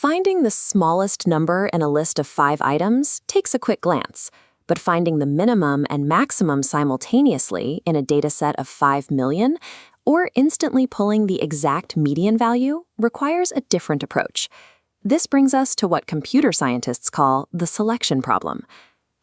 Finding the smallest number in a list of 5 items takes a quick glance, but finding the minimum and maximum simultaneously in a dataset of 5 million or instantly pulling the exact median value requires a different approach. This brings us to what computer scientists call the selection problem.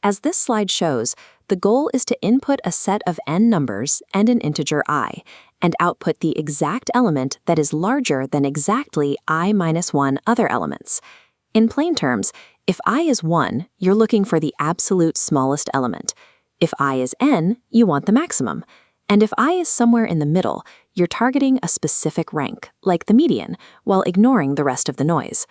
As this slide shows, the goal is to input a set of n numbers and an integer I, and output the exact element that is larger than exactly I minus 1 other elements. In plain terms, if I is 1, you're looking for the absolute smallest element. If I is n, you want the maximum. And if I is somewhere in the middle, you're targeting a specific rank, like the median, while ignoring the rest of the noise.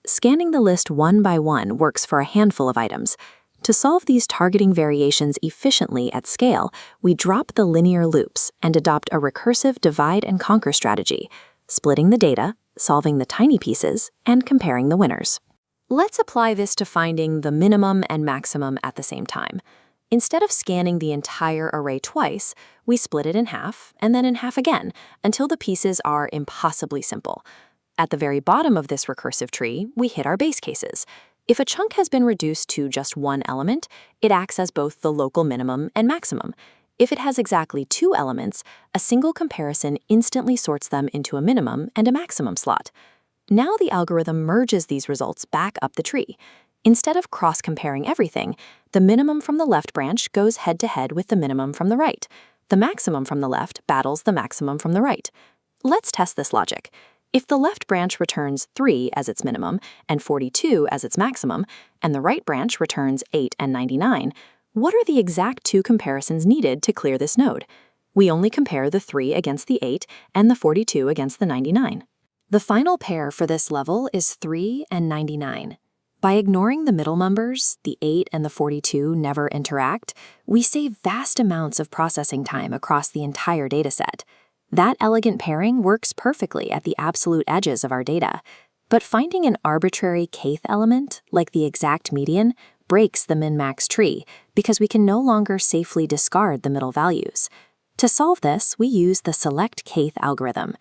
Scanning the list one by one works for a handful of items. To solve these targeting variations efficiently at scale, we drop the linear loops and adopt a recursive divide and conquer strategy, splitting the data, solving the tiny pieces, and comparing the winners. Let's apply this to finding the minimum and maximum at the same time. Instead of scanning the entire array twice, we split it in half and then in half again until the pieces are impossibly simple. At the very bottom of this recursive tree, we hit our base cases. If a chunk has been reduced to just one element, it acts as both the local minimum and maximum. If it has exactly 2 elements, a single comparison instantly sorts them into a minimum and a maximum slot. Now the algorithm merges these results back up the tree. Instead of cross-comparing everything, the minimum from the left branch goes head-to-head with the minimum from the right. The maximum from the left battles the maximum from the right. Let's test this logic. If the left branch returns 3 as its minimum and 42 as its maximum, and the right branch returns 8 and 99, what are the exact 2 comparisons needed to clear this node? We only compare the 3 against the 8 and the 42 against the 99. The final pair for this level is 3 and 99. By ignoring the middle numbers, the 8 and the 42 never interact, we save vast amounts of processing time across the entire dataset. That elegant pairing works perfectly at the absolute edges of our data, but finding an arbitrary kth element, like the exact median, breaks the min-max tree because we can no longer safely discard the middle values. To solve this, we use the select kth algorithm.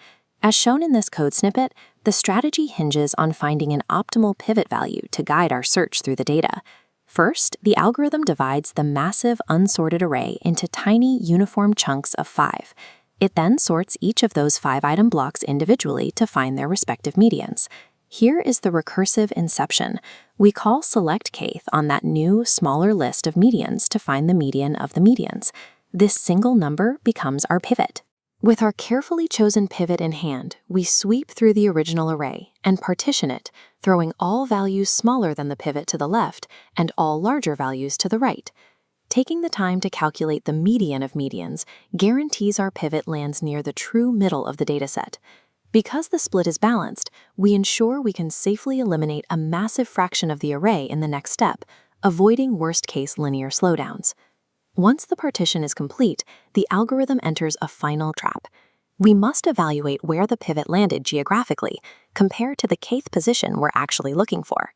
As shown in this code snippet, the strategy hinges on finding an optimal pivot value to guide our search through the data. First, the algorithm divides the massive unsorted array into tiny uniform chunks of 5. It then sorts each of those 5-item blocks individually to find their respective medians. Here is the recursive inception. We call select kth on that new, smaller list of medians to find the median of the medians. This single number becomes our pivot. With our carefully chosen pivot in hand, we sweep through the original array and partition it, throwing all values smaller than the pivot to the left and all larger values to the right. Taking the time to calculate the median of medians guarantees our pivot lands near the true middle of the dataset. Because the split is balanced, we ensure we can safely eliminate a massive fraction of the array in the next step, avoiding worst-case linear slowdowns. Once the partition is complete, the algorithm enters a final trap. We must evaluate where the pivot landed geographically, compared to the kth position we're actually looking for.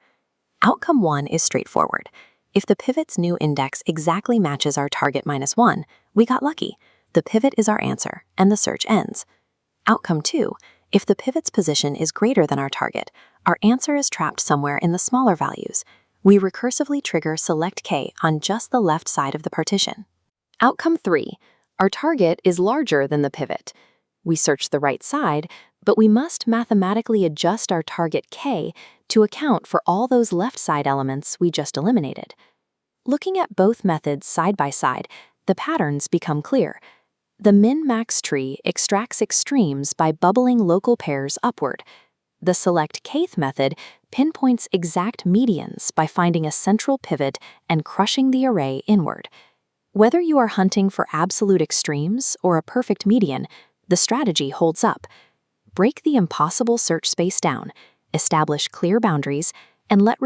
Outcome 1 is straightforward. If the pivot's new index exactly matches our target -1, we got lucky. The pivot is our answer, and the search ends. Outcome 2, if the pivot's position is greater than our target, our answer is trapped somewhere in the smaller values. We recursively trigger select k on just the left side of the partition. Outcome 3, our target is larger than the pivot. We search the right side, but we must mathematically adjust our target k to account for all those left side elements we just eliminated. Looking at both methods side by side, the patterns become clear. The min-max tree extracts extremes by bubbling local pairs upward. The select kth method pinpoints exact medians by finding a central pivot and crushing the array inward. Whether you are hunting for absolute extremes or a perfect median, the strategy holds up. Break the impossible search space down, establish clear boundaries, and let